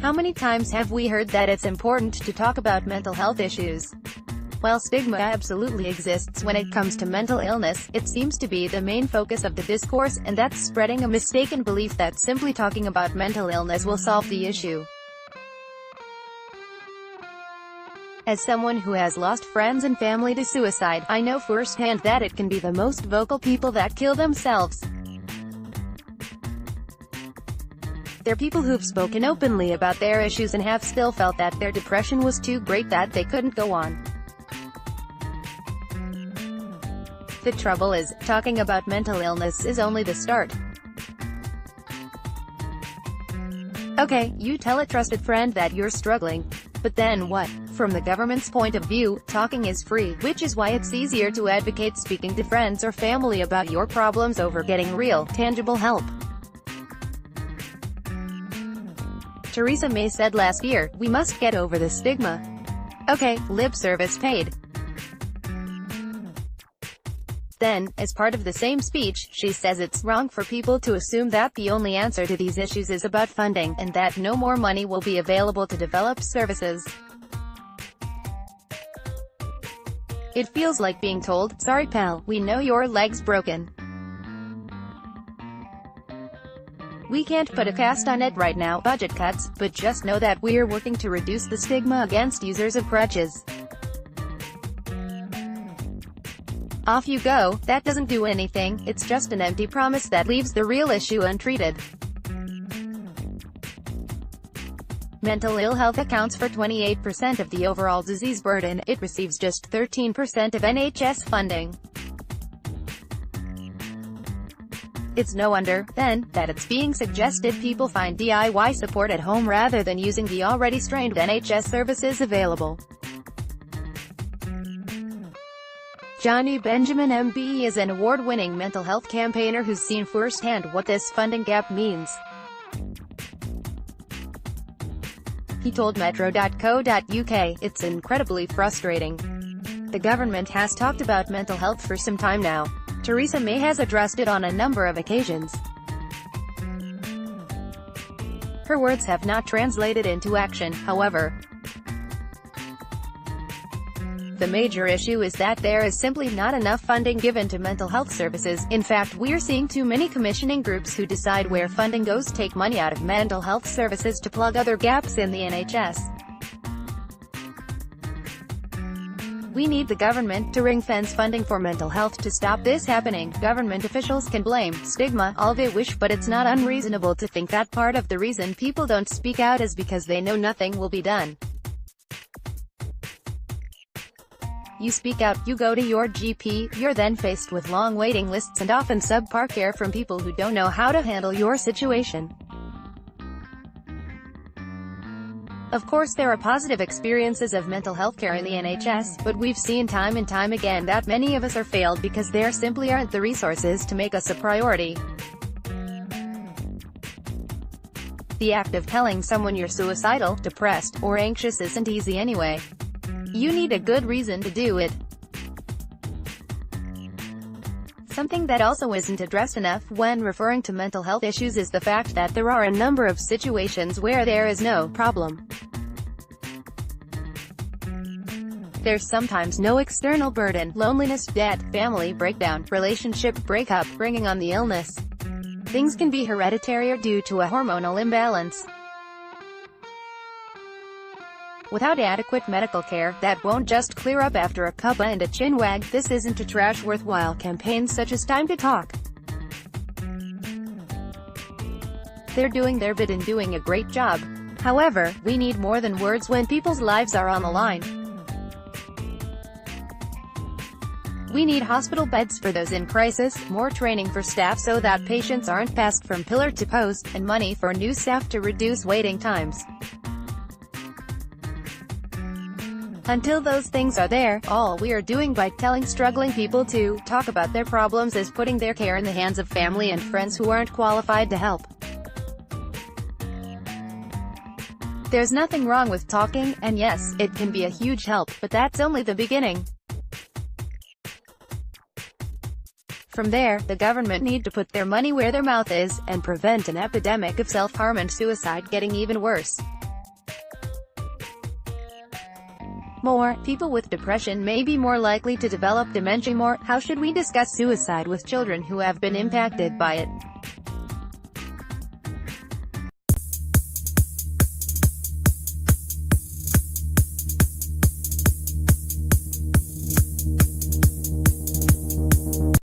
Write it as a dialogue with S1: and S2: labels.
S1: How many times have we heard that it's important to talk about mental health issues? While stigma absolutely exists when it comes to mental illness, it seems to be the main focus of the discourse, and that's spreading a mistaken belief that simply talking about mental illness will solve the issue. As someone who has lost friends and family to suicide, I know firsthand that it can be the most vocal people that kill themselves. They're people who've spoken openly about their issues and have still felt that their depression was too great that they couldn't go on. The trouble is, talking about mental illness is only the start. Okay, you tell a trusted friend that you're struggling. But then what? From the government's point of view, talking is free, which is why it's easier to advocate speaking to friends or family about your problems over getting real, tangible help. Theresa May said last year, "We must get over the stigma." Okay, lip service paid. Then, as part of the same speech, she says it's wrong for people to assume that the only answer to these issues is about funding, and that no more money will be available to develop services. It feels like being told, "Sorry pal, we know your leg's broken. We can't put a cast on it right now, budget cuts, but just know that we're working to reduce the stigma against users of crutches." Off you go. That doesn't do anything, it's just an empty promise that leaves the real issue untreated. Mental ill health accounts for 28% of the overall disease burden. It receives just 13% of NHS funding. It's no wonder, then, that it's being suggested people find DIY support at home rather than using the already strained NHS services available. Johnny Benjamin MB is an award-winning mental health campaigner who's seen firsthand what this funding gap means. He told metro.co.uk, "It's incredibly frustrating. The government has talked about mental health for some time now. Theresa May has addressed it on a number of occasions. Her words have not translated into action, however. The major issue is that there is simply not enough funding given to mental health services. In fact, we're seeing too many commissioning groups who decide where funding goes take money out of mental health services to plug other gaps in the NHS. We need the government to ring-fence funding for mental health to stop this happening. Government officials can blame stigma all they wish, but it's not unreasonable to think that part of the reason people don't speak out is because they know nothing will be done. You speak out, you go to your GP, you're then faced with long waiting lists and often subpar care from people who don't know how to handle your situation. Of course there are positive experiences of mental health care in the NHS, but we've seen time and time again that many of us are failed because there simply aren't the resources to make us a priority. The act of telling someone you're suicidal, depressed, or anxious isn't easy anyway. You need a good reason to do it. Something that also isn't addressed enough when referring to mental health issues is the fact that there are a number of situations where there is no problem. There's sometimes no external burden: loneliness, debt, family breakdown, relationship breakup, bringing on the illness. Things can be hereditary or due to a hormonal imbalance. Without adequate medical care, that won't just clear up after a cuppa and a chinwag. This isn't a trash worthwhile campaigns such as Time to Talk. They're doing their bit and doing a great job. However, we need more than words when people's lives are on the line. We need hospital beds for those in crisis, more training for staff so that patients aren't passed from pillar to post, and money for new staff to reduce waiting times. Until those things are there, all we are doing by telling struggling people to talk about their problems is putting their care in the hands of family and friends who aren't qualified to help. There's nothing wrong with talking, and yes, it can be a huge help, but that's only the beginning. From there, the government need to put their money where their mouth is, and prevent an epidemic of self-harm and suicide getting even worse. More, people with depression may be more likely to develop dementia. More, how should we discuss suicide with children who have been impacted by it?